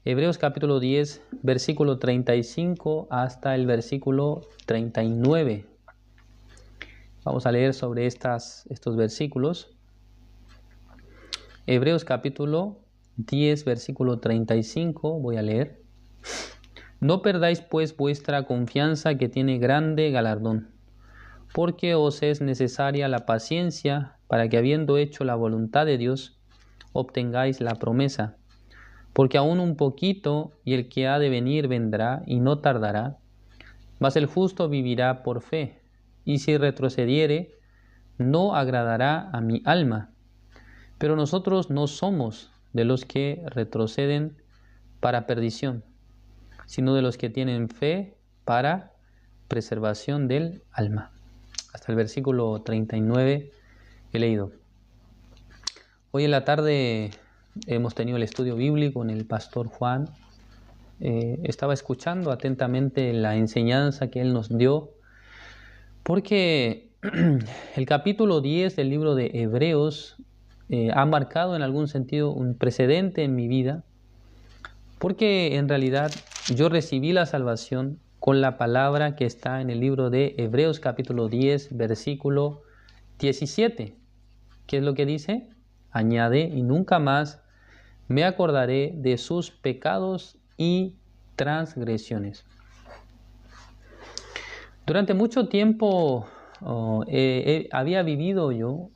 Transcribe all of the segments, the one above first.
Hebreos capítulo 10, versículo 35 hasta el versículo 39. Vamos a leer sobre estos versículos. Hebreos capítulo 10, versículo 35, voy a leer. No perdáis pues vuestra confianza, que tiene grande galardón, porque os es necesaria la paciencia, para que habiendo hecho la voluntad de Dios, obtengáis la promesa. Porque aún un poquito, y el que ha de venir vendrá, y no tardará. Mas el justo vivirá por fe, y si retrocediere, no agradará a mi alma. Pero nosotros no somos de los que retroceden para perdición, sino de los que tienen fe para preservación del alma. Hasta el versículo 39 he leído. Hoy en la tarde hemos tenido el estudio bíblico con el pastor Juan. Estaba escuchando atentamente la enseñanza que él nos dio, porque el capítulo 10 del libro de Hebreos ha marcado en algún sentido un precedente en mi vida, porque en realidad yo recibí la salvación con la palabra que está en el libro de Hebreos capítulo 10, versículo 17. ¿Qué es lo que dice? Añade, y nunca más me acordaré de sus pecados y transgresiones. Durante mucho tiempo había vivido yo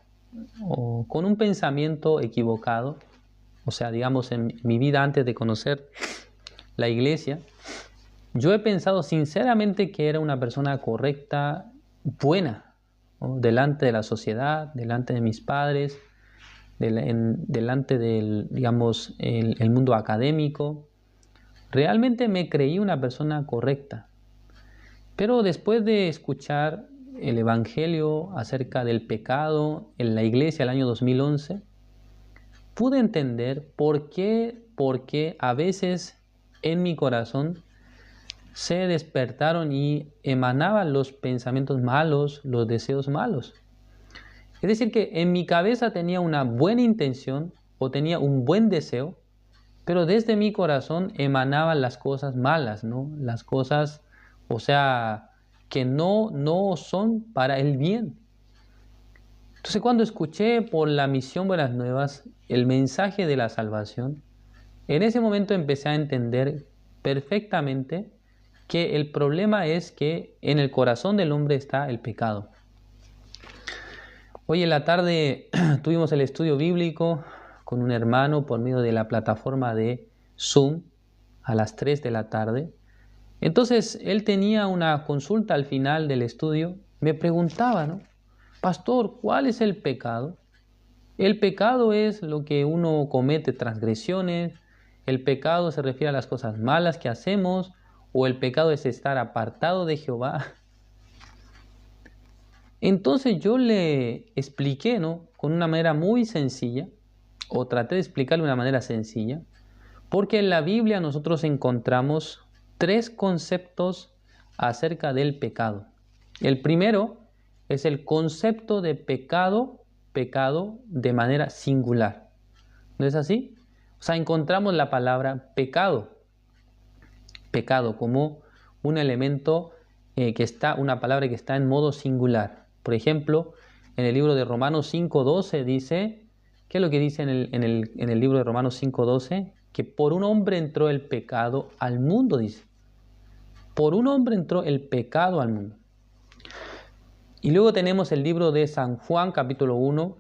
con un pensamiento equivocado, o sea, digamos, en mi vida antes de conocer la iglesia, yo he pensado sinceramente que era una persona correcta, buena, ¿no? Delante de la sociedad, delante de mis padres, delante del, digamos, el mundo académico. Realmente me creí una persona correcta. Pero después de escuchar el Evangelio acerca del pecado en la iglesia el año 2011, pude entender por qué a veces en mi corazón se despertaron y emanaban los pensamientos malos, los deseos malos. Es decir, que en mi cabeza tenía una buena intención o tenía un buen deseo, pero desde mi corazón emanaban las cosas malas, ¿no? Las cosas, o sea, que no son para el bien. Entonces, cuando escuché por la misión Buenas Nuevas el mensaje de la salvación, en ese momento empecé a entender perfectamente que el problema es que en el corazón del hombre está el pecado. Hoy en la tarde tuvimos el estudio bíblico con un hermano por medio de la plataforma de Zoom a las 3 de la tarde. Entonces él tenía una consulta al final del estudio. Me preguntaba, ¿no? Pastor, ¿cuál es el pecado? El pecado es lo que uno comete transgresiones. El pecado se refiere a las cosas malas que hacemos, o el pecado es estar apartado de Jehová. Entonces yo le expliqué, ¿no? Con una manera muy sencilla, o traté de explicarle de una manera sencilla, porque en la Biblia nosotros encontramos 3 conceptos acerca del pecado. El primero es el concepto de pecado de manera singular. ¿No es así? O sea, encontramos la palabra pecado como un elemento una palabra que está en modo singular. Por ejemplo, en el libro de Romanos 5.12 dice, ¿qué es lo que dice en el libro de Romanos 5.12? Que por un hombre entró el pecado al mundo, dice. Por un hombre entró el pecado al mundo. Y luego tenemos el libro de San Juan, capítulo 1,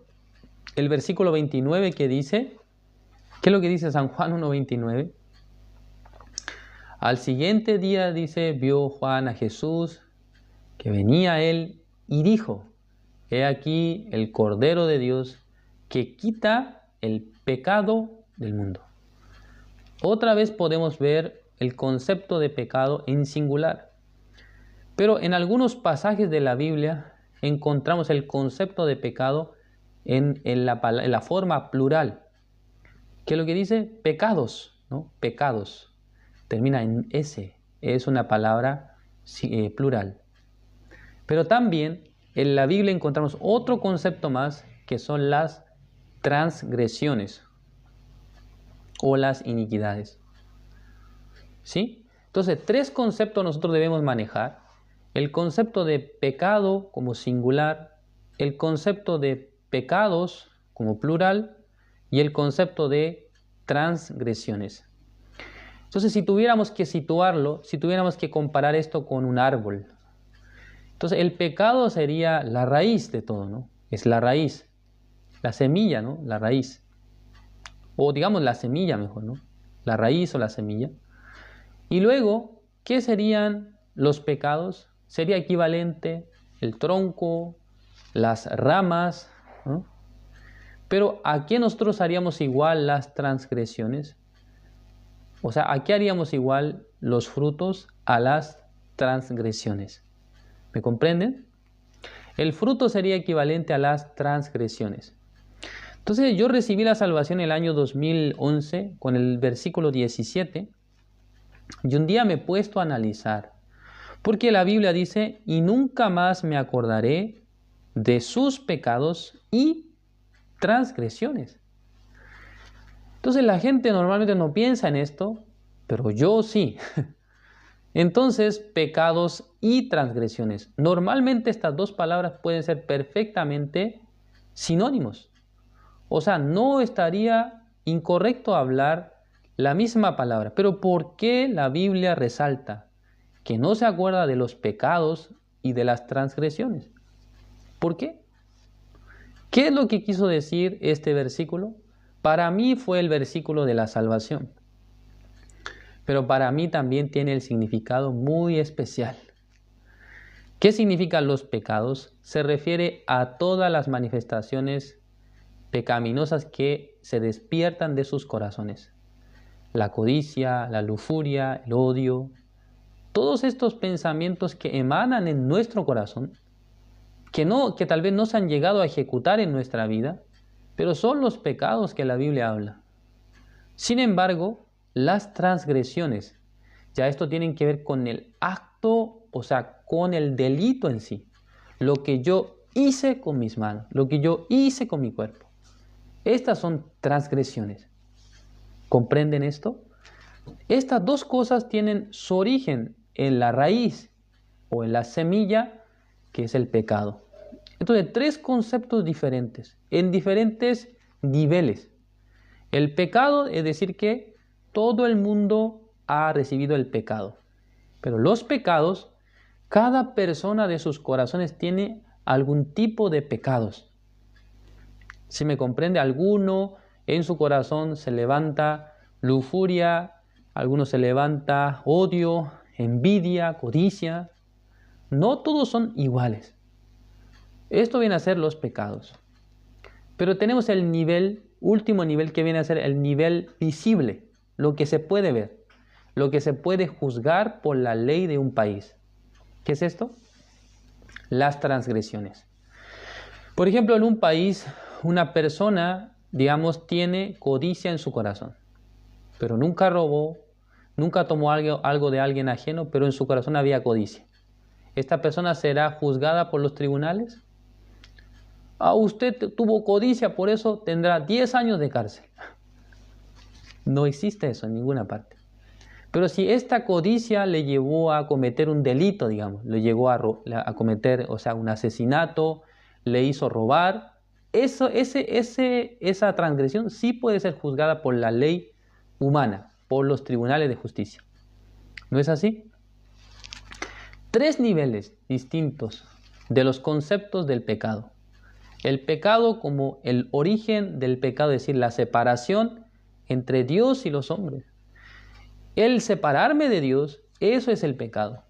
el versículo 29 que dice, ¿qué es lo que dice San Juan 1.29? Al siguiente día, dice, vio Juan a Jesús, que venía a él, y dijo, he aquí el Cordero de Dios, que quita el pecado del mundo. Otra vez podemos ver el concepto de pecado en singular. Pero en algunos pasajes de la Biblia encontramos el concepto de pecado en la forma plural. ¿Qué es lo que dice? Pecados, ¿no? Pecados. Termina en S. Es una palabra plural. Pero también en la Biblia encontramos otro concepto más, que son las transgresiones o las iniquidades. ¿sí? Entonces, tres conceptos nosotros debemos manejar. El concepto de pecado como singular, el concepto de pecados como plural y el concepto de transgresiones. Entonces, si tuviéramos que situarlo, si tuviéramos que comparar esto con un árbol, entonces el pecado sería la raíz de todo, ¿no? Es la raíz, la semilla, ¿no? La raíz. O digamos la semilla mejor, ¿no? La raíz o la semilla. Y luego, ¿qué serían los pecados? Sería equivalente el tronco, las ramas, ¿no? Pero ¿a qué nosotros haríamos igual las transgresiones? O sea, ¿a qué haríamos igual los frutos? A las transgresiones. ¿Me comprenden? El fruto sería equivalente a las transgresiones. Entonces yo recibí la salvación en el año 2011 con el versículo 17 y un día me he puesto a analizar. Porque la Biblia dice, y nunca más me acordaré de sus pecados y transgresiones. Entonces la gente normalmente no piensa en esto, pero yo sí. Entonces, pecados y transgresiones. Normalmente estas dos palabras pueden ser perfectamente sinónimos. O sea, no estaría incorrecto hablar la misma palabra. Pero ¿por qué la Biblia resalta que no se acuerda de los pecados y de las transgresiones? ¿Por qué? ¿Qué es lo que quiso decir este versículo? Para mí fue el versículo de la salvación, pero para mí también tiene el significado muy especial. ¿Qué significan los pecados? Se refiere a todas las manifestaciones pecaminosas que se despiertan de sus corazones. La codicia, la lujuria, el odio, todos estos pensamientos que emanan en nuestro corazón, que tal vez no se han llegado a ejecutar en nuestra vida, pero son los pecados que la Biblia habla. Sin embargo, las transgresiones, ya esto tiene que ver con el acto, o sea, con el delito en sí, lo que yo hice con mis manos, lo que yo hice con mi cuerpo. Estas son transgresiones. ¿Comprenden esto? Estas dos cosas tienen su origen en la raíz o en la semilla, que es el pecado. Entonces, tres conceptos diferentes, en diferentes niveles. El pecado es decir que todo el mundo ha recibido el pecado. Pero los pecados, cada persona de sus corazones tiene algún tipo de pecados. Si me comprende, alguno en su corazón se levanta lujuria, alguno se levanta odio, envidia, codicia. No todos son iguales. Esto viene a ser los pecados. Pero tenemos el nivel, último nivel, que viene a ser el nivel visible, lo que se puede ver, lo que se puede juzgar por la ley de un país. ¿Qué es esto? Las transgresiones. Por ejemplo, en un país, una persona, digamos, tiene codicia en su corazón, pero nunca robó, nunca tomó algo de alguien ajeno, pero en su corazón había codicia. ¿Esta persona será juzgada por los tribunales? Usted tuvo codicia, por eso tendrá 10 años de cárcel. No existe eso en ninguna parte. Pero si esta codicia le llevó a cometer un delito, digamos, le llegó a cometer, o sea, un asesinato, le hizo robar, esa transgresión sí puede ser juzgada por la ley humana, por los tribunales de justicia. ¿No es así? Tres niveles distintos de los conceptos del pecado. El pecado como el origen del pecado, es decir, la separación entre Dios y los hombres. El separarme de Dios, eso es el pecado.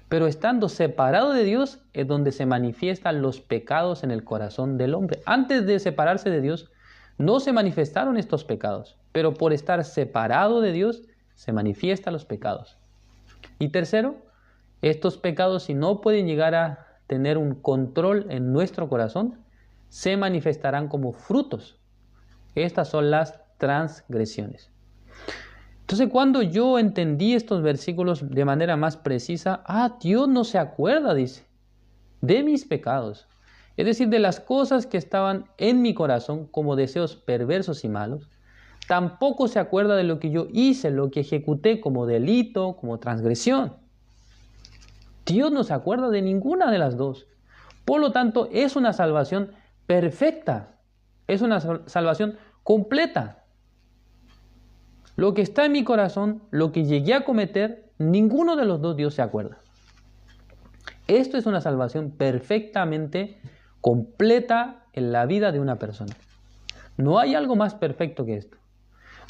Pero estando separado de Dios es donde se manifiestan los pecados en el corazón del hombre. Antes de separarse de Dios, no se manifestaron estos pecados, pero por estar separado de Dios, se manifiestan los pecados. Y tercero, estos pecados, si no pueden llegar a tener un control en nuestro corazón, se manifestarán como frutos. Estas son las transgresiones. Entonces, cuando yo entendí estos versículos de manera más precisa, Dios no se acuerda, dice, de mis pecados. Es decir, de las cosas que estaban en mi corazón como deseos perversos y malos. tampoco se acuerda de lo que yo hice, lo que ejecuté como delito, como transgresión. Dios no se acuerda de ninguna de las dos. Por lo tanto, es una salvación perfecta, es una salvación completa. Lo que está en mi corazón, lo que llegué a cometer, ninguno de los dos Dios se acuerda. Esto es una salvación perfectamente completa en la vida de una persona. No hay algo más perfecto que esto.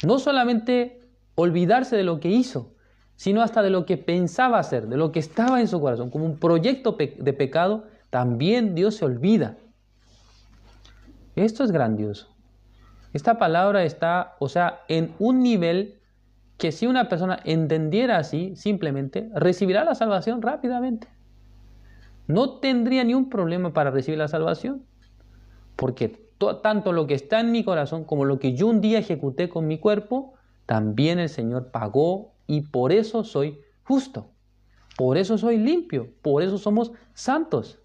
No solamente olvidarse de lo que hizo, sino hasta de lo que pensaba hacer, de lo que estaba en su corazón. Como un proyecto de pecado, también Dios se olvida. Esto es grandioso. Esta palabra está, en un nivel que si una persona entendiera así, simplemente, recibirá la salvación rápidamente. No tendría ni un problema para recibir la salvación, porque tanto lo que está en mi corazón como lo que yo un día ejecuté con mi cuerpo, también el Señor pagó y por eso soy justo, por eso soy limpio, por eso somos santos.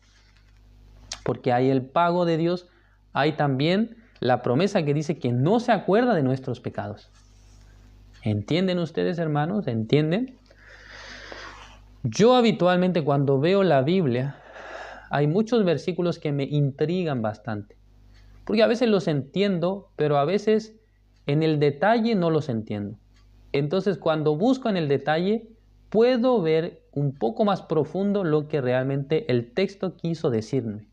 Porque hay el pago de Dios, hay también la promesa que dice que no se acuerda de nuestros pecados. ¿Entienden ustedes, hermanos? ¿Entienden? Yo habitualmente cuando veo la Biblia, hay muchos versículos que me intrigan bastante. Porque a veces los entiendo, pero a veces en el detalle no los entiendo. Entonces, cuando busco en el detalle, puedo ver un poco más profundo lo que realmente el texto quiso decirme.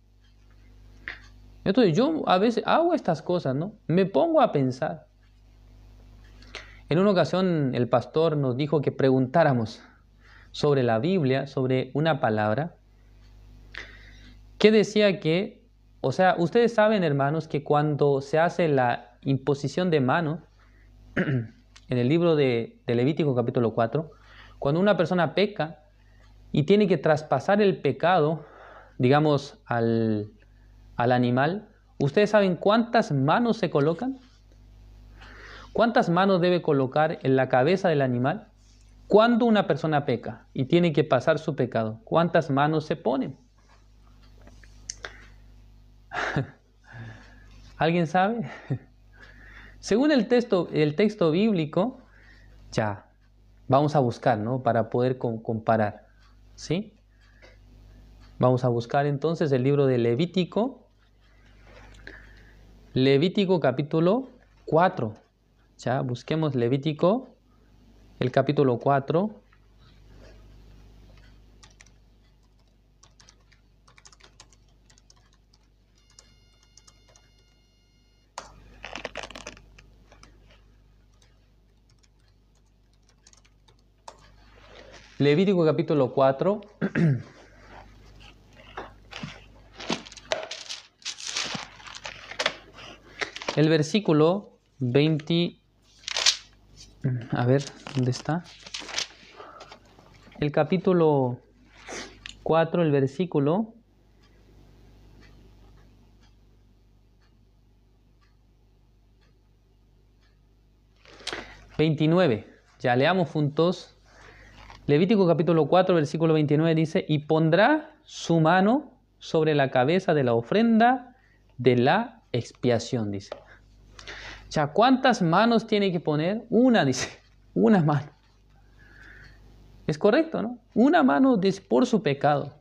Entonces, yo a veces hago estas cosas, ¿no? Me pongo a pensar. En una ocasión, el pastor nos dijo que preguntáramos sobre la Biblia, sobre una palabra, que decía que, ustedes saben, hermanos, que cuando se hace la imposición de mano, en el libro de Levítico capítulo 4, cuando una persona peca y tiene que traspasar el pecado, digamos, al animal, ¿ustedes saben cuántas manos se colocan? ¿Cuántas manos debe colocar en la cabeza del animal? Cuando una persona peca y tiene que pasar su pecado, ¿cuántas manos se ponen? ¿Alguien sabe? Según el texto bíblico, ya, vamos a buscar, ¿no? Para poder comparar, ¿sí? Vamos a buscar entonces el libro de Levítico capítulo 4. Ya, busquemos Levítico, el capítulo 4. Levítico capítulo 4. El versículo 20. A ver, ¿dónde está? El capítulo 4, el versículo 29. Ya leamos juntos. Levítico capítulo 4, versículo 29 dice: y pondrá su mano sobre la cabeza de la ofrenda de la expiación, dice. Ya, ¿cuántas manos tiene que poner? Una, dice, una mano. Es correcto, ¿no? Una mano por su pecado.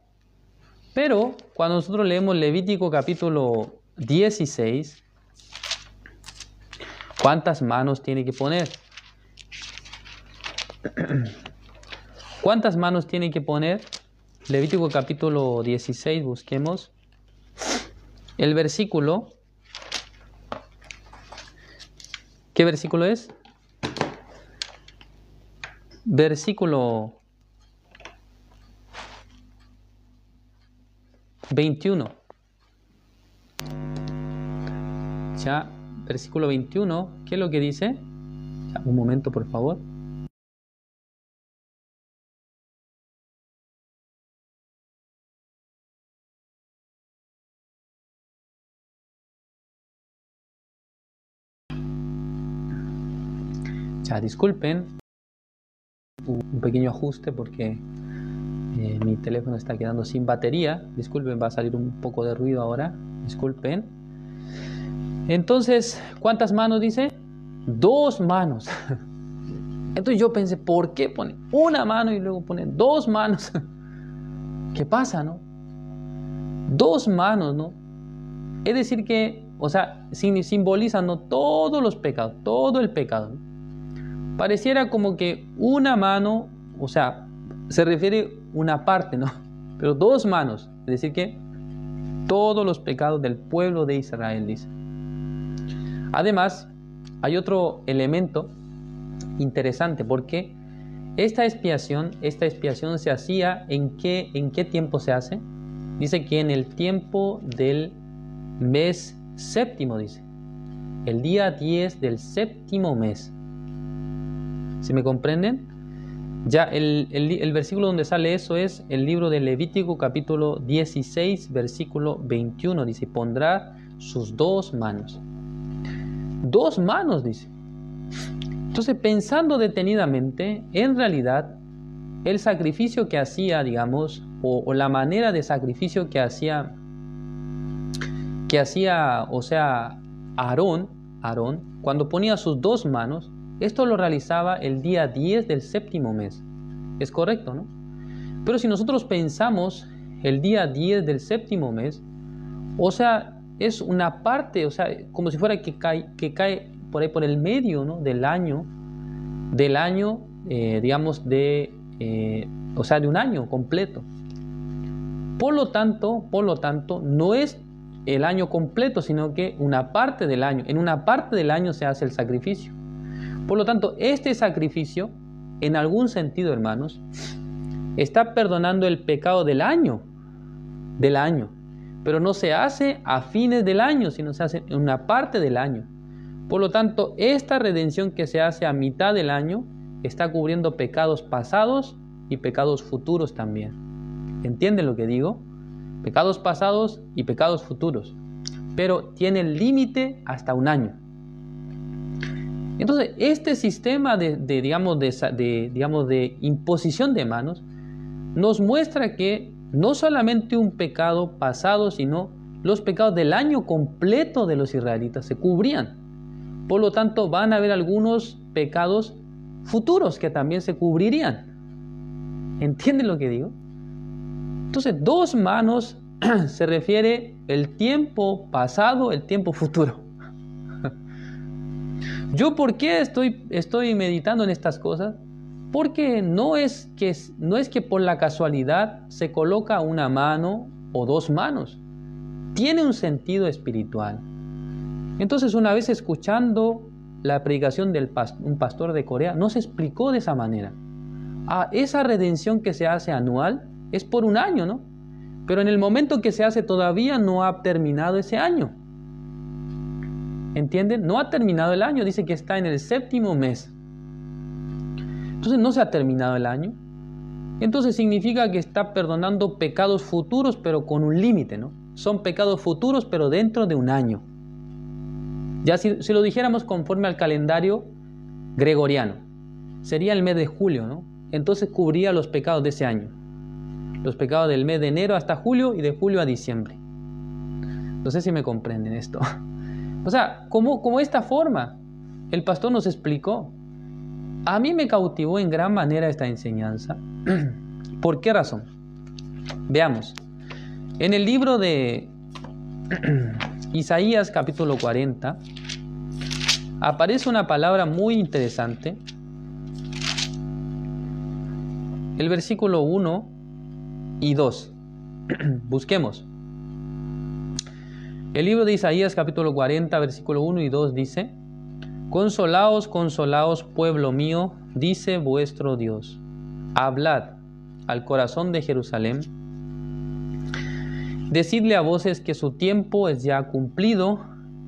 Pero cuando nosotros leemos Levítico capítulo 16, ¿cuántas manos tiene que poner? ¿Cuántas manos tiene que poner? Levítico capítulo 16, busquemos el versículo. ¿Qué versículo es? Versículo 21. Ya, versículo 21, ¿qué es lo que dice? Ya, un momento, por favor. Ya, disculpen, un pequeño ajuste porque mi teléfono está quedando sin batería. Disculpen, va a salir un poco de ruido ahora. Disculpen. Entonces, ¿cuántas manos dice? 2 manos. Entonces yo pensé, ¿por qué pone una mano y luego pone 2 manos? ¿Qué pasa, no? 2 manos, ¿no? Es decir que, o sea, simbolizan, ¿no?, todos los pecados, todo el pecado, ¿no? Pareciera como que una mano, o sea, se refiere una parte, ¿no? Pero 2 manos, es decir que todos los pecados del pueblo de Israel, dice. Además, hay otro elemento interesante, porque esta expiación se hacía ¿en qué tiempo se hace? Dice que en el tiempo del mes séptimo, dice. El día 10 del séptimo mes. ¿Sí me comprenden? Ya el versículo donde sale eso es el libro de Levítico, capítulo 16, versículo 21. Dice, pondrá sus 2 manos. 2 manos, dice. Entonces, pensando detenidamente, en realidad, el sacrificio que hacía, digamos, o la manera de sacrificio que hacía, o sea, Aarón, cuando ponía sus 2 manos, esto lo realizaba el día 10 del séptimo mes. Es correcto, ¿no? Pero si nosotros pensamos el día 10 del séptimo mes, o sea, es una parte, o sea, como si fuera que cae por ahí por el medio, ¿no?, del año, digamos, o sea, de un año completo. Por lo tanto, no es el año completo, sino que una parte del año. En una parte del año se hace el sacrificio. Por lo tanto, este sacrificio, en algún sentido, hermanos, está perdonando el pecado del año, pero no se hace a fines del año, sino se hace en una parte del año. Por lo tanto, esta redención que se hace a mitad del año está cubriendo pecados pasados y pecados futuros también. ¿Entienden lo que digo? Pecados pasados y pecados futuros. Pero tiene el límite hasta un año. Entonces, este sistema de imposición de manos nos muestra que no solamente un pecado pasado, sino los pecados del año completo de los israelitas se cubrían. Por lo tanto, van a haber algunos pecados futuros que también se cubrirían. ¿Entienden lo que digo? Entonces, 2 manos se refiere el tiempo pasado, el tiempo futuro. ¿Yo por qué estoy meditando en estas cosas? Porque no es que por la casualidad se coloca una mano o 2 manos. Tiene un sentido espiritual. Entonces, una vez escuchando la predicación de un pastor de Corea, nos explicó de esa manera. Esa redención que se hace anual es por un año, ¿no? Pero en el momento que se hace todavía no ha terminado ese año. ¿Entienden? No ha terminado el año, dice que está en el séptimo mes. Entonces no se ha terminado el año. Entonces significa que está perdonando pecados futuros, pero con un límite, ¿no? Son pecados futuros, pero dentro de un año. Ya si lo dijéramos conforme al calendario gregoriano, sería el mes de julio, ¿no? Entonces cubría los pecados de ese año. Los pecados del mes de enero hasta julio y de julio a diciembre. No sé si me comprenden esto. O sea, como esta forma el pastor nos explicó. A mí me cautivó en gran manera esta enseñanza. ¿Por qué razón? Veamos. En el libro de Isaías capítulo 40 aparece una palabra muy interesante. El versículo 1 y 2. Busquemos. El libro de Isaías capítulo 40, versículo 1 y 2 dice: Consolaos, consolaos, pueblo mío, dice vuestro Dios. Hablad al corazón de Jerusalén. Decidle a voces que su tiempo es ya cumplido,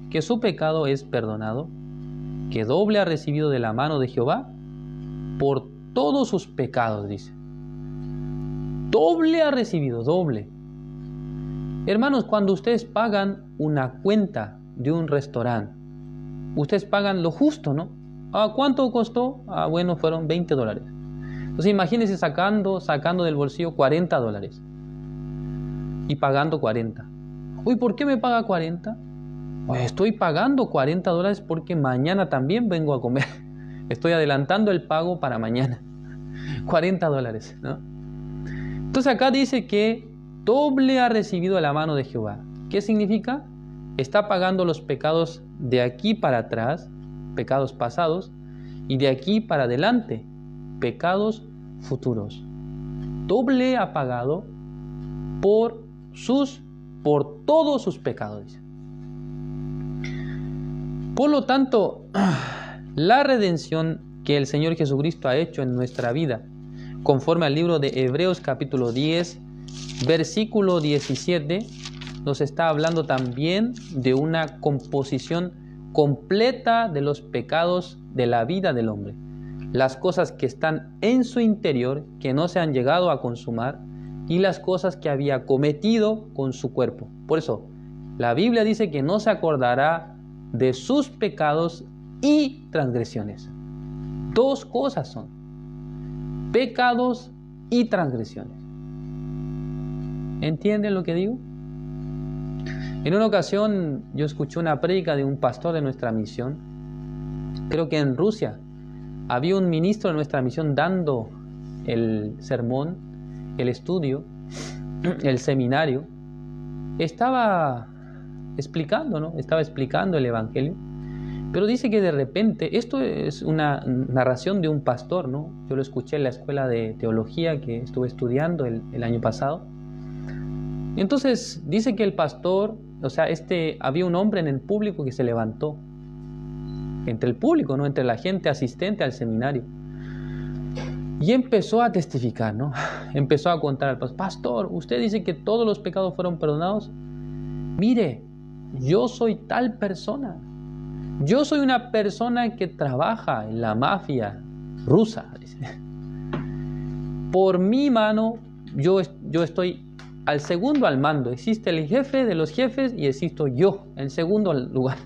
que su pecado es perdonado, que doble ha recibido de la mano de Jehová por todos sus pecados, dice. Doble ha recibido, doble. Hermanos, cuando ustedes pagan una cuenta de un restaurante, ustedes pagan lo justo, ¿no? ¿Cuánto costó? Bueno, fueron $20. Entonces imagínense sacando del bolsillo $40 y pagando 40. Uy, ¿por qué me paga 40? Estoy pagando $40 porque mañana también vengo a comer. Estoy adelantando el pago para mañana. $40, ¿no? Entonces acá dice que doble ha recibido de la mano de Jehová. ¿Qué significa? Está pagando los pecados de aquí para atrás, pecados pasados, y de aquí para adelante, pecados futuros. Doble ha pagado por todos sus pecados, dice. Por lo tanto, la redención que el Señor Jesucristo ha hecho en nuestra vida, conforme al libro de Hebreos capítulo 10, versículo 17, nos está hablando también de una composición completa de los pecados de la vida del hombre. Las cosas que están en su interior, que no se han llegado a consumar, y las cosas que había cometido con su cuerpo. Por eso, la Biblia dice que no se acordará de sus pecados y transgresiones. Dos cosas son: pecados y transgresiones. ¿Entienden lo que digo? En una ocasión yo escuché una prédica de un pastor de nuestra misión. Creo que en Rusia había un ministro de nuestra misión dando el sermón, el estudio, el seminario. Estaba explicando, ¿no? Estaba explicando el evangelio. Pero dice que de repente, esto es una narración de un pastor, ¿no? Yo lo escuché en la escuela de teología que estuve estudiando el año pasado. Entonces dice que el pastor, había un hombre en el público que se levantó, entre el público, ¿no? Entre la gente asistente al seminario, y empezó a testificar, ¿no? Empezó a contar al pastor: pastor, usted dice que todos los pecados fueron perdonados. Mire, yo soy tal persona. Yo soy una persona que trabaja en la mafia rusa. Por mi mano, yo estoy al segundo al mando. Existe el jefe de los jefes y existo yo, en segundo lugar.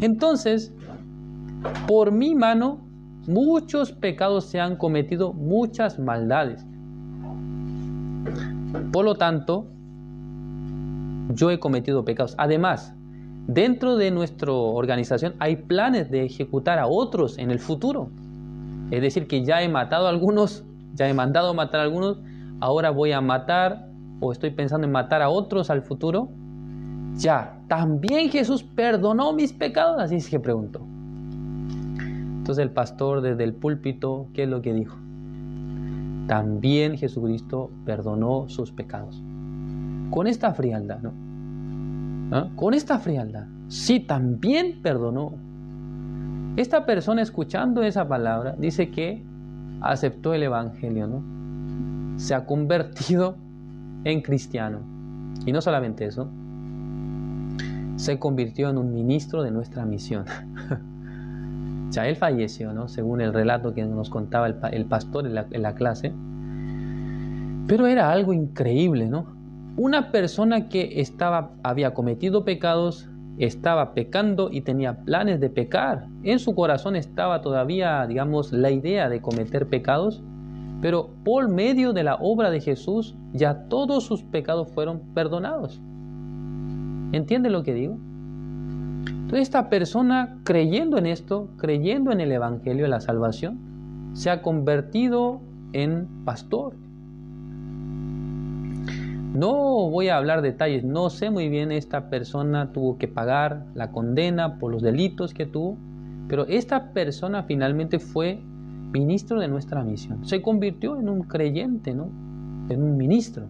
Entonces, por mi mano, muchos pecados se han cometido, muchas maldades. Por lo tanto, yo he cometido pecados. Además, dentro de nuestra organización hay planes de ejecutar a otros en el futuro. Es decir, que ya he matado a algunos, ya he mandado a matar a algunos, ahora voy a matar, o estoy pensando en matar a otros al futuro. Ya, ¿también Jesús perdonó mis pecados? Así es que preguntó. Entonces el pastor desde el púlpito, ¿qué es lo que dijo? También Jesucristo perdonó sus pecados. Con esta frialdad, ¿no? ¿Ah? Con esta frialdad. Sí, también perdonó. Esta persona, escuchando esa palabra, dice que aceptó el evangelio, ¿no? Se ha convertido en cristiano. Y no solamente eso, se convirtió en un ministro de nuestra misión. Ya él falleció, ¿no? Según el relato que nos contaba el pastor en la clase. Pero era algo increíble, ¿no? Una persona que había cometido pecados, estaba pecando y tenía planes de pecar. En su corazón estaba todavía, digamos, la idea de cometer pecados, pero por medio de la obra de Jesús ya todos sus pecados fueron perdonados. ¿Entiende lo que digo? Entonces esta persona, creyendo en esto, creyendo en el evangelio de la salvación, se ha convertido en pastor. No voy a hablar detalles, no sé muy bien, esta persona tuvo que pagar la condena por los delitos que tuvo, pero esta persona finalmente fue ministro de nuestra misión. Se convirtió en un creyente, ¿no? En un ministro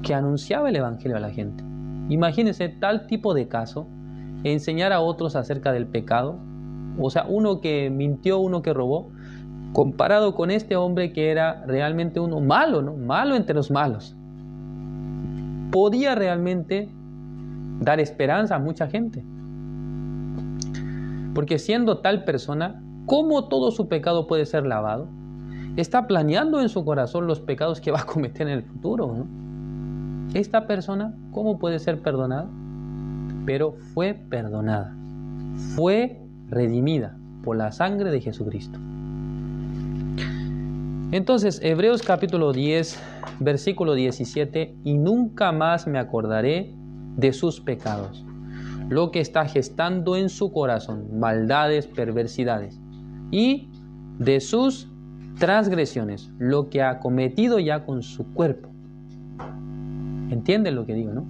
que anunciaba el evangelio a la gente. Imagínense tal tipo de caso, enseñar a otros acerca del pecado, o sea, uno que mintió, uno que robó, comparado con este hombre que era realmente uno malo, ¿no? Malo entre los malos. Podía realmente dar esperanza a mucha gente. Porque siendo tal persona, ¿cómo todo su pecado puede ser lavado? Está planeando en su corazón los pecados que va a cometer en el futuro, ¿no? Esta persona, ¿cómo puede ser perdonada? Pero fue perdonada, fue redimida por la sangre de Jesucristo. Entonces, Hebreos capítulo 10, versículo 17, y nunca más me acordaré de sus pecados. lo que está gestando en su corazón, maldades, perversidades, y de sus transgresiones, lo que ha cometido ya con su cuerpo. ¿Entienden lo que digo, no?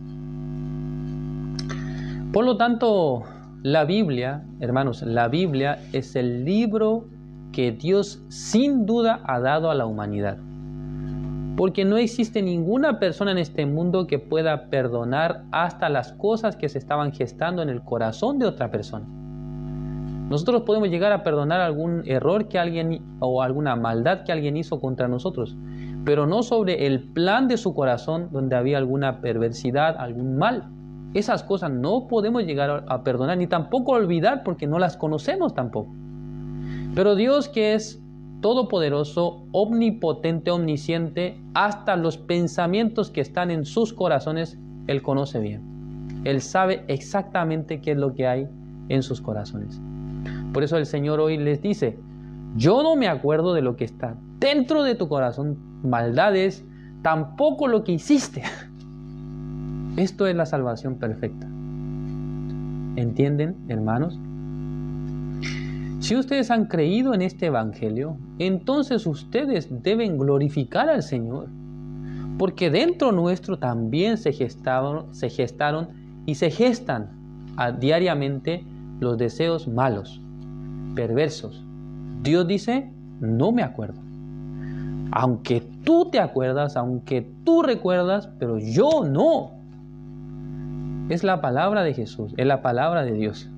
Por lo tanto, la Biblia, hermanos, la Biblia es el libro que Dios sin duda ha dado a la humanidad. Porque no existe ninguna persona en este mundo que pueda perdonar hasta las cosas que se estaban gestando en el corazón de otra persona. Nosotros podemos llegar a perdonar algún error que alguien o alguna maldad que alguien hizo contra nosotros, pero no sobre el plan de su corazón donde había alguna perversidad, algún mal. Esas cosas no podemos llegar a perdonar ni tampoco olvidar porque no las conocemos tampoco. Pero Dios, que es todopoderoso, omnipotente, omnisciente, hasta los pensamientos que están en sus corazones, Él conoce bien. Él sabe exactamente qué es lo que hay en sus corazones. Por eso el Señor hoy les dice: yo no me acuerdo de lo que está dentro de tu corazón, maldades, tampoco lo que hiciste. Esto es la salvación perfecta. ¿Entienden, hermanos? Si ustedes han creído en este Evangelio, entonces ustedes deben glorificar al Señor, porque dentro nuestro también se gestaron y se gestan diariamente los deseos malos, perversos. Dios dice: no me acuerdo. Aunque tú te acuerdas, aunque tú recuerdas, pero yo no. Es la palabra de Jesús, es la palabra de Dios.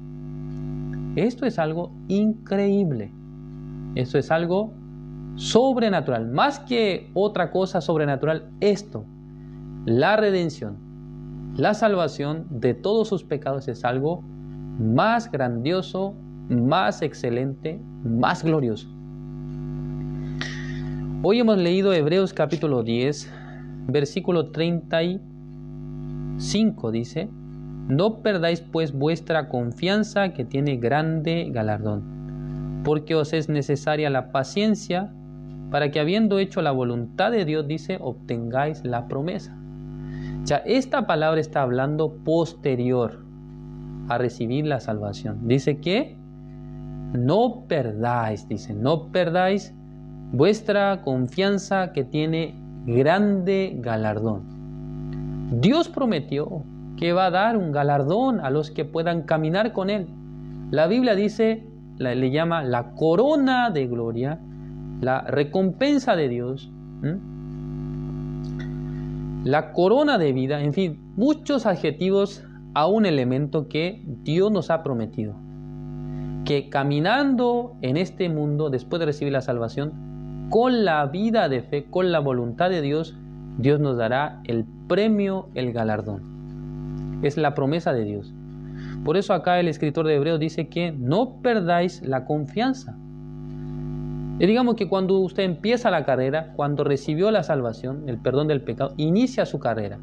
Esto es algo increíble. Esto es algo sobrenatural. Más que otra cosa sobrenatural, esto, la redención, la salvación de todos sus pecados, es algo más grandioso, más excelente, más glorioso. Hoy hemos leído Hebreos capítulo 10, versículo 35, dice: no perdáis pues vuestra confianza, que tiene grande galardón, porque os es necesaria la paciencia, para que habiendo hecho la voluntad de Dios, dice, obtengáis la promesa. Ya esta palabra está hablando posterior a recibir la salvación. Dice que no perdáis, dice, no perdáis vuestra confianza, que tiene grande galardón. Dios prometió que va a dar un galardón a los que puedan caminar con Él. La Biblia dice, le llama la corona de gloria, la recompensa de Dios, la corona de vida, en fin, muchos adjetivos a un elemento que Dios nos ha prometido. Que caminando en este mundo, después de recibir la salvación, con la vida de fe, con la voluntad de Dios, Dios nos dará el premio, el galardón. Es la promesa de Dios. Por eso acá el escritor de Hebreos dice que no perdáis la confianza. Y digamos que cuando usted empieza la carrera, cuando recibió la salvación, el perdón del pecado, inicia su carrera.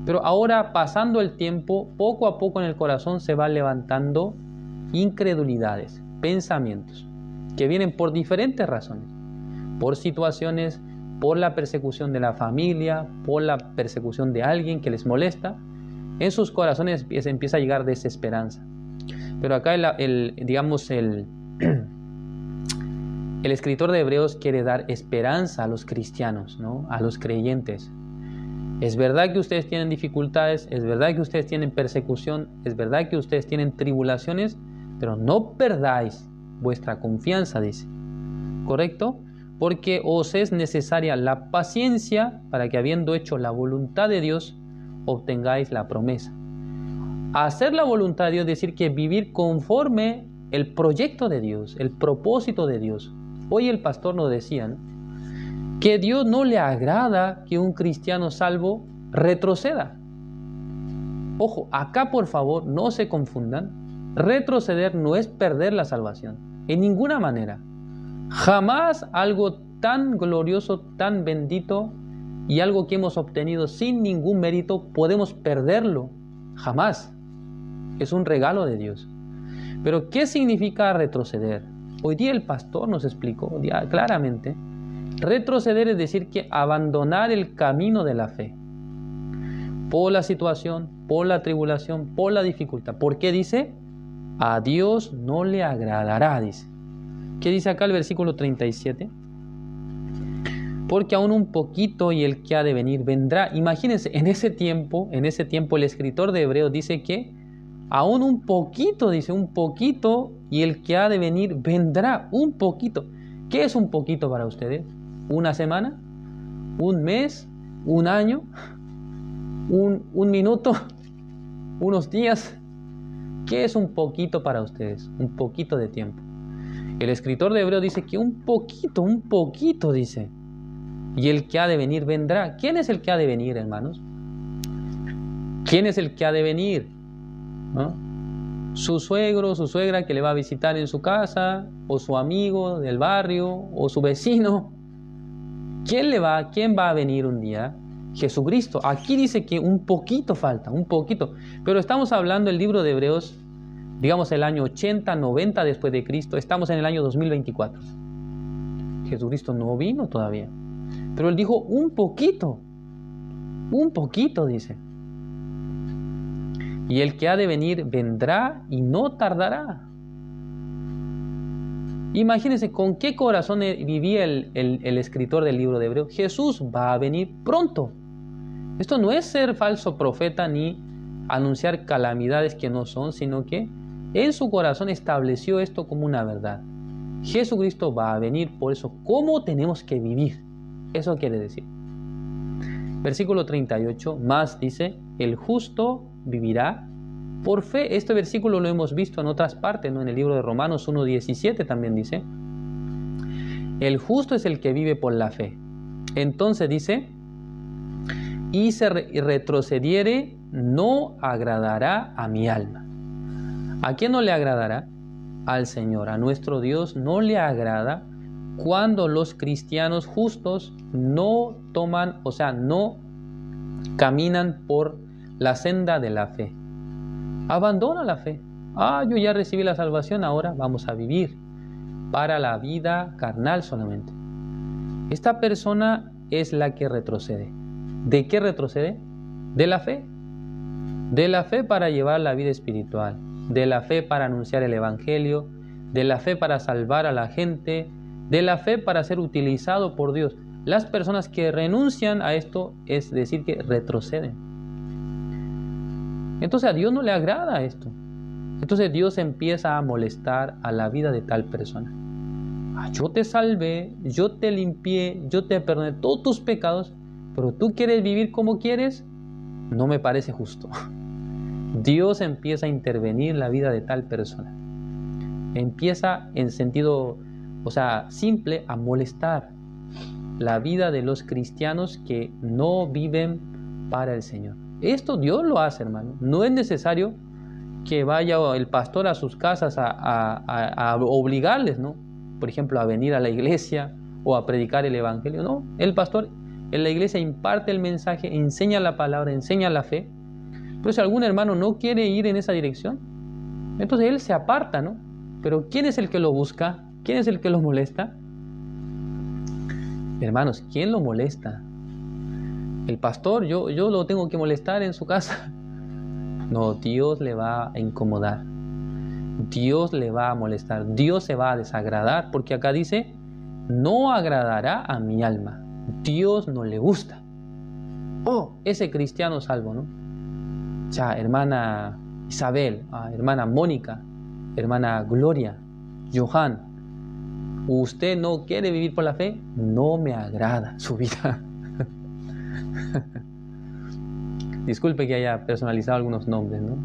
Pero ahora, pasando el tiempo, poco a poco en el corazón se van levantando incredulidades, pensamientos, que vienen por diferentes razones. Por situaciones, por la persecución de la familia, por la persecución de alguien que les molesta. En sus corazones empieza a llegar desesperanza. Pero acá el escritor de Hebreos quiere dar esperanza a los cristianos, ¿no? A los creyentes. Es verdad que ustedes tienen dificultades, es verdad que ustedes tienen persecución, es verdad que ustedes tienen tribulaciones, pero no perdáis vuestra confianza, dice. ¿Correcto? Porque os es necesaria la paciencia, para que habiendo hecho la voluntad de Dios, obtengáis la promesa. Hacer la voluntad de Dios es decir que vivir conforme el proyecto de Dios, el propósito de Dios. Hoy el pastor nos decía, ¿no?, que Dios no le agrada que un cristiano salvo retroceda. Ojo, acá por favor no se confundan. Retroceder no es perder la salvación, en ninguna manera. Jamás algo tan glorioso, tan bendito, y algo que hemos obtenido sin ningún mérito, podemos perderlo. Jamás. Es un regalo de Dios. Pero ¿qué significa retroceder? Hoy día el pastor nos explicó claramente. Retroceder es decir que abandonar el camino de la fe. por la situación, por la tribulación, por la dificultad. ¿Por qué dice? A Dios no le agradará, dice. ¿Qué dice acá el versículo 37? Porque aún un poquito y el que ha de venir vendrá. Imagínense, en ese tiempo el escritor de Hebreos dice que aún un poquito, dice, un poquito y el que ha de venir vendrá. Un poquito. ¿Qué es un poquito para ustedes? ¿Una semana? ¿Un mes? ¿Un año? ¿Un minuto? ¿Unos días? ¿Qué es un poquito para ustedes? Un poquito de tiempo. El escritor de Hebreos dice que un poquito, dice. Y el que ha de venir vendrá. ¿Quién es el que ha de venir, hermanos? ¿Quién es el que ha de venir? ¿No? Su suegro, su suegra que le va a visitar en su casa, o su amigo del barrio, o su vecino. ¿Quién va a venir un día? Jesucristo. Aquí dice que un poquito falta, un poquito. Pero estamos hablando del libro de Hebreos, digamos el año 80, 90 después de Cristo. Estamos en el año 2024. Jesucristo no vino todavía. Pero él dijo un poquito, dice. Y el que ha de venir vendrá y no tardará. Imagínense con qué corazón vivía el escritor del libro de Hebreos. Jesús va a venir pronto. Esto no es ser falso profeta ni anunciar calamidades que no son, sino que en su corazón estableció esto como una verdad. Jesucristo va a venir, por eso, ¿cómo tenemos que vivir? Eso quiere decir. Versículo 38, más dice, el justo vivirá por fe. Este versículo lo hemos visto en otras partes, ¿no? En el libro de Romanos 1:17 también dice, el justo es el que vive por la fe. Entonces dice, y se retrocediere, no agradará a mi alma. ¿A quién no le agradará? Al Señor, a nuestro Dios no le agrada cuando los cristianos justos no toman, o sea, no caminan por la senda de la fe. Abandona la fe. Yo ya recibí la salvación, ahora vamos a vivir para la vida carnal solamente. Esta persona es la que retrocede. ¿De qué retrocede? De la fe. De la fe para llevar la vida espiritual. De la fe para anunciar el evangelio. De la fe para salvar a la gente. De la fe para ser utilizado por Dios. Las personas que renuncian a esto, es decir, que retroceden. Entonces a Dios no le agrada esto. Entonces Dios empieza a molestar a la vida de tal persona. Yo te salvé, yo te limpié, yo te perdoné todos tus pecados, pero tú quieres vivir como quieres, no me parece justo. Dios empieza a intervenir en la vida de tal persona. Empieza en sentido, simple, a molestar la vida de los cristianos que no viven para el Señor. Esto Dios lo hace, hermano. No es necesario que vaya el pastor a sus casas a obligarles, ¿no? Por ejemplo, a venir a la iglesia o a predicar el evangelio. No, el pastor en la iglesia imparte el mensaje, enseña la palabra, enseña la fe. Pero si algún hermano no quiere ir en esa dirección, entonces él se aparta, ¿no? Pero ¿quién es el que lo busca? ¿Quién es el que lo molesta? Hermanos, ¿quién lo molesta? El pastor, yo lo tengo que molestar en su casa. No, Dios le va a incomodar. Dios le va a molestar. Dios se va a desagradar. Porque acá dice, no agradará a mi alma. Dios no le gusta. Ese cristiano salvo, ¿no? Ya, hermana Isabel, hermana Mónica, hermana Gloria, Johan, usted no quiere vivir por la fe, no me agrada su vida. Disculpe que haya personalizado algunos nombres, ¿no?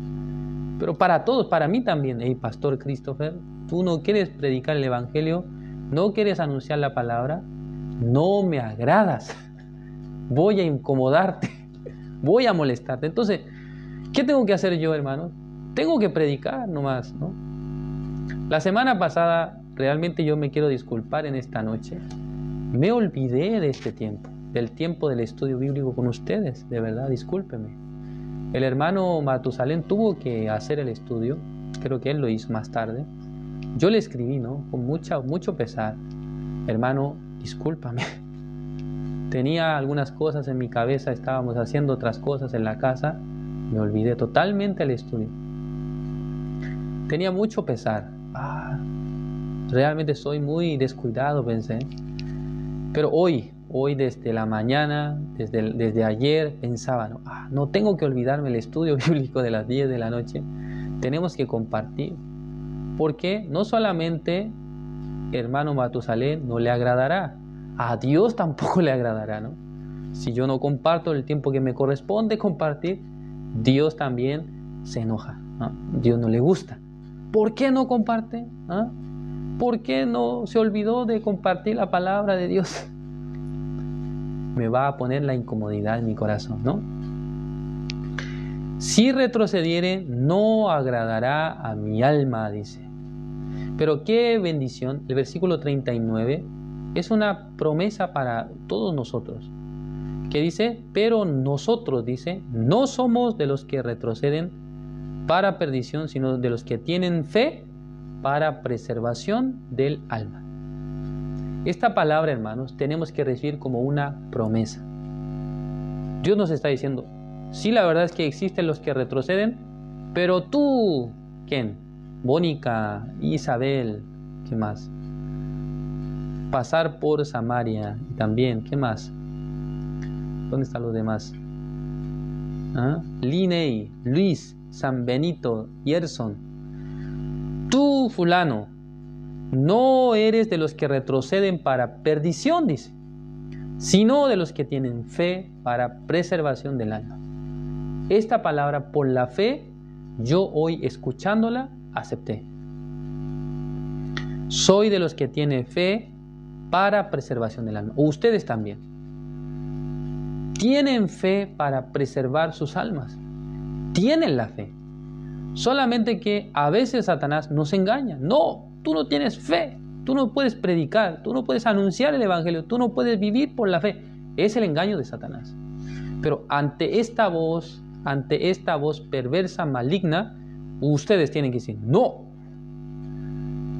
Pero para todos, para mí también. Hey, Pastor Christopher, tú no quieres predicar el evangelio, no quieres anunciar la palabra, no me agradas. Voy a incomodarte, voy a molestarte. Entonces, ¿qué tengo que hacer yo, hermano? Tengo que predicar nomás, ¿no? La semana pasada, realmente yo me quiero disculpar en esta noche. Me olvidé de este tiempo, del tiempo del estudio bíblico con ustedes. De verdad, discúlpeme. El hermano Matusalén tuvo que hacer el estudio. Creo que él lo hizo más tarde. Yo le escribí, ¿no? Con mucho pesar. Hermano, discúlpame. Tenía algunas cosas en mi cabeza, estábamos haciendo otras cosas en la casa, me olvidé totalmente el estudio. Tenía mucho pesar. Realmente soy muy descuidado, pensé. Pero hoy desde la mañana, desde ayer, pensaba, no tengo que olvidarme el estudio bíblico de las 10 de la noche. Tenemos que compartir. Porque no solamente hermano Matusalén no le agradará, a Dios tampoco le agradará, ¿no? Si yo no comparto el tiempo que me corresponde compartir, Dios también se enoja, ¿no? Dios no le gusta. ¿Por qué no comparte? ¿Por qué no se olvidó de compartir la palabra de Dios? Me va a poner la incomodidad en mi corazón, ¿no? Si retrocediere, no agradará a mi alma, dice. Pero qué bendición. El versículo 39 es una promesa para todos nosotros. Que dice, pero nosotros, dice, no somos de los que retroceden para perdición, sino de los que tienen fe para preservación del alma. Esta palabra, hermanos, tenemos que recibir como una promesa. Dios nos está diciendo, sí, la verdad es que existen los que retroceden, pero tú, ¿quién? Mónica, Isabel, ¿qué más? Pasar por Samaria también, ¿qué más? ¿Dónde están los demás? Liney, Luis, San Benito, Yerson. Tú, fulano, no eres de los que retroceden para perdición, dice, sino de los que tienen fe para preservación del alma. Esta palabra, por la fe, yo hoy escuchándola, acepté. Soy de los que tienen fe para preservación del alma. Ustedes también. Tienen fe para preservar sus almas. Tienen la fe. Solamente que a veces Satanás nos engaña. No, tú no tienes fe. Tú no puedes predicar. Tú no puedes anunciar el evangelio. Tú no puedes vivir por la fe. Es el engaño de Satanás. Pero ante esta voz perversa, maligna, ustedes tienen que decir, no.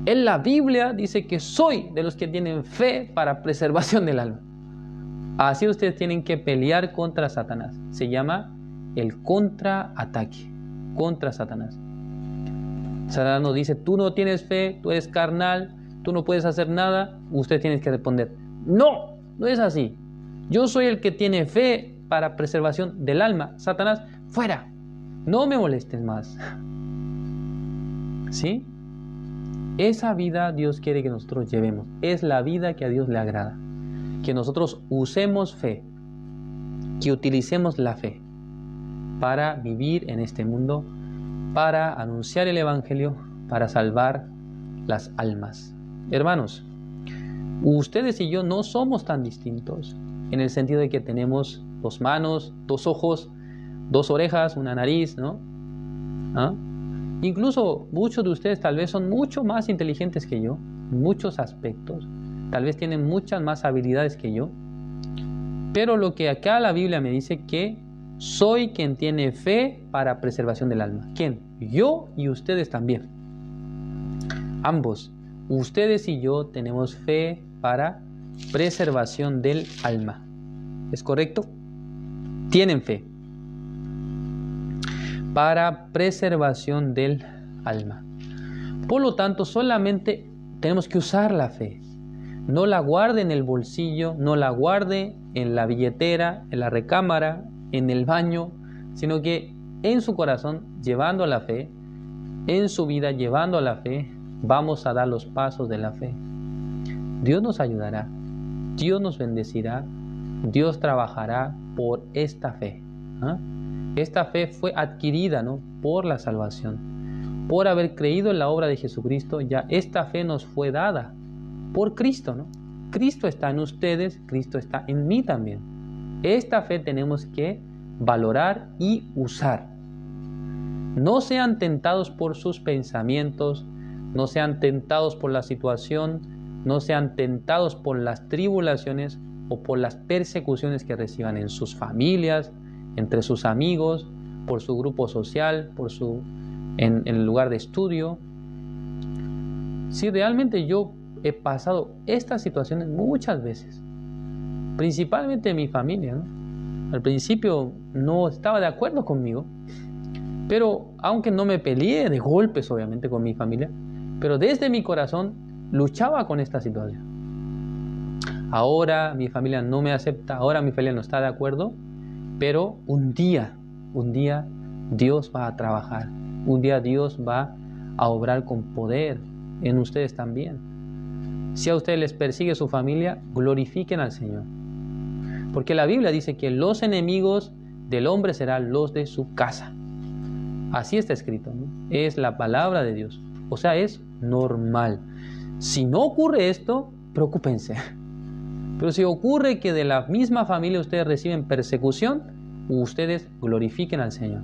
En la Biblia dice que soy de los que tienen fe para preservación del alma. Así ustedes tienen que pelear contra Satanás. Se llama el contraataque contra Satanás. Satanás nos dice, tú no tienes fe, tú eres carnal, tú no puedes hacer nada. Ustedes tienen que responder, no, no es así. Yo soy el que tiene fe para preservación del alma. Satanás, fuera, no me molestes más. ¿Sí? Esa vida Dios quiere que nosotros llevemos. Es la vida que a Dios le agrada. Que nosotros usemos fe, que utilicemos la fe para vivir en este mundo, para anunciar el evangelio, para salvar las almas. Hermanos, ustedes y yo no somos tan distintos en el sentido de que tenemos 2 manos, 2 ojos, 2 orejas, una nariz, ¿no? Incluso muchos de ustedes tal vez son mucho más inteligentes que yo, en muchos aspectos. Tal vez tienen muchas más habilidades que yo. Pero lo que acá la Biblia me dice que soy quien tiene fe para preservación del alma. ¿Quién? Yo y ustedes también. Ambos, ustedes y yo tenemos fe para preservación del alma. ¿Es correcto? Tienen fe para preservación del alma. Por lo tanto, solamente tenemos que usar la fe. No la guarde en el bolsillo, no la guarde en la billetera, en la recámara, en el baño, sino que en su corazón, llevando la fe, en su vida, llevando la fe, vamos a dar los pasos de la fe. Dios nos ayudará, Dios nos bendecirá, Dios trabajará por esta fe. Esta fe fue adquirida, ¿no?, por la salvación. Por haber creído en la obra de Jesucristo, ya esta fe nos fue dada por Cristo, ¿no? Cristo está en ustedes, Cristo está en mí también. Esta fe tenemos que valorar y usar. No sean tentados por sus pensamientos, no sean tentados por la situación, no sean tentados por las tribulaciones o por las persecuciones que reciban en sus familias, entre sus amigos, por su grupo social, en el lugar de estudio. Si realmente yo he pasado estas situaciones muchas veces, principalmente mi familia, ¿no? Al principio no estaba de acuerdo conmigo, pero aunque no me peleé de golpes obviamente con mi familia, pero desde mi corazón luchaba con esta situación. Ahora mi familia no me acepta, ahora mi familia no está de acuerdo, pero un día Dios va a trabajar, un día Dios va a obrar con poder en ustedes también. Si a ustedes les persigue su familia, glorifiquen al Señor. Porque la Biblia dice que los enemigos del hombre serán los de su casa. Así está escrito, ¿no? Es la palabra de Dios. O sea, es normal. Si no ocurre esto, preocúpense. Pero si ocurre que de la misma familia ustedes reciben persecución, ustedes glorifiquen al Señor.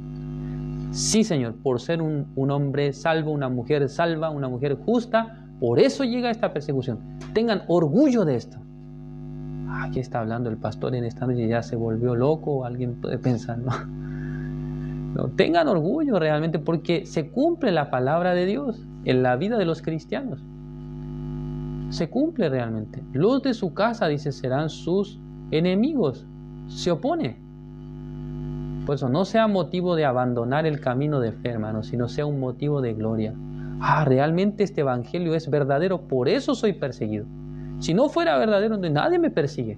Sí, Señor, por ser un hombre salvo, una mujer salva, una mujer justa, por eso llega esta persecución. Tengan orgullo de esto. Aquí está hablando el pastor en esta noche, ya se volvió loco, alguien puede pensar, ¿no? No, tengan orgullo realmente porque se cumple la palabra de Dios en la vida de los cristianos. Se cumple realmente. Los de su casa, dice, serán sus enemigos. Se opone. Por eso no sea motivo de abandonar el camino de fe, hermano, sino sea un motivo de gloria. Realmente este evangelio es verdadero, por eso soy perseguido. Si no fuera verdadero, nadie me persigue.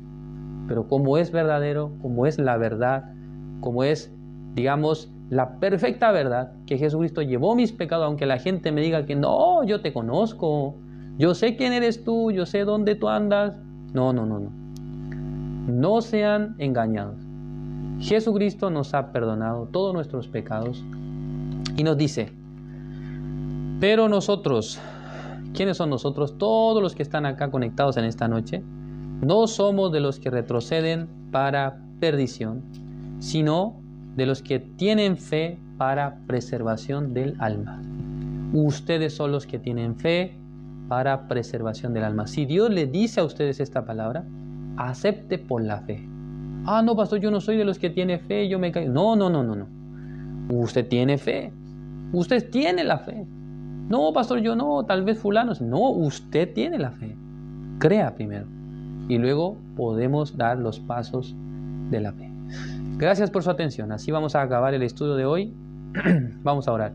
Pero como es verdadero, como es la verdad, como es, digamos, la perfecta verdad, que Jesucristo llevó mis pecados, aunque la gente me diga que no, yo te conozco, yo sé quién eres tú, yo sé dónde tú andas. No. No sean engañados. Jesucristo nos ha perdonado todos nuestros pecados y nos dice, pero nosotros, ¿quiénes son nosotros? Todos los que están acá conectados en esta noche, no somos de los que retroceden para perdición, sino de los que tienen fe para preservación del alma. Ustedes son los que tienen fe para preservación del alma. Si Dios le dice a ustedes esta palabra, acepte por la fe. No, pastor, yo no soy de los que tiene fe, yo me caigo. No. Usted tiene fe. Usted tiene la fe. No, pastor, yo no, tal vez fulano. No, usted tiene la fe. Crea primero. Y luego podemos dar los pasos de la fe. Gracias por su atención. Así vamos a acabar el estudio de hoy. Vamos a orar.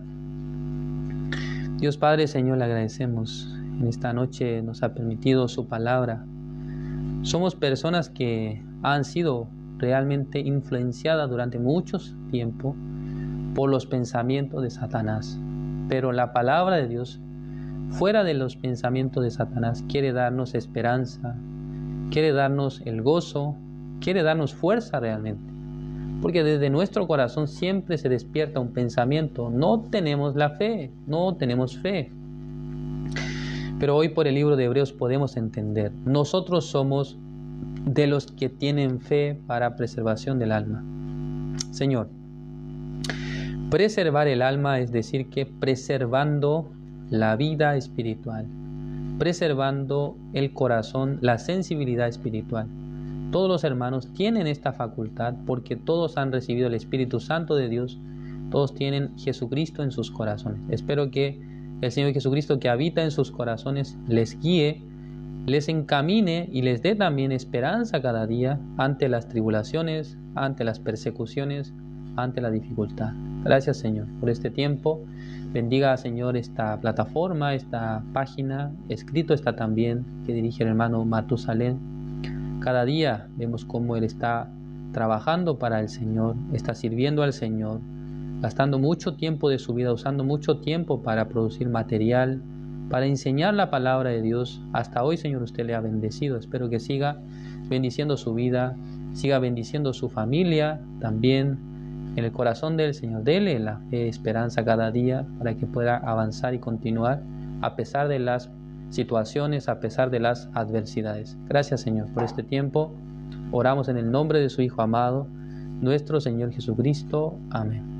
Dios Padre, Señor, le agradecemos. En esta noche nos ha permitido su palabra. Somos personas que han sido realmente influenciadas durante mucho tiempo por los pensamientos de Satanás. Pero la palabra de Dios, fuera de los pensamientos de Satanás, quiere darnos esperanza, quiere darnos el gozo, quiere darnos fuerza realmente. Porque desde nuestro corazón siempre se despierta un pensamiento. No tenemos la fe, no tenemos fe. Pero hoy por el libro de Hebreos podemos entender, nosotros somos de los que tienen fe para preservación del alma. Señor, preservar el alma es decir que preservando la vida espiritual, preservando el corazón, la sensibilidad espiritual. Todos los hermanos tienen esta facultad porque todos han recibido el Espíritu Santo de Dios, todos tienen Jesucristo en sus corazones. Espero que el Señor Jesucristo que habita en sus corazones les guíe, les encamine y les dé también esperanza cada día ante las tribulaciones, ante las persecuciones, ante la dificultad. Gracias, Señor, por este tiempo. Bendiga, Señor, esta plataforma, esta página. Escrito está también que dirige el hermano Matusalén. Cada día vemos cómo él está trabajando para el Señor, está sirviendo al Señor, gastando mucho tiempo de su vida, usando mucho tiempo para producir material, para enseñar la palabra de Dios. Hasta hoy, Señor, usted le ha bendecido. Espero que siga bendiciendo su vida, siga bendiciendo su familia también. En el corazón del Señor, dele la fe, esperanza cada día para que pueda avanzar y continuar a pesar de las situaciones, a pesar de las adversidades. Gracias, Señor, por este tiempo. Oramos en el nombre de su Hijo amado, nuestro Señor Jesucristo. Amén.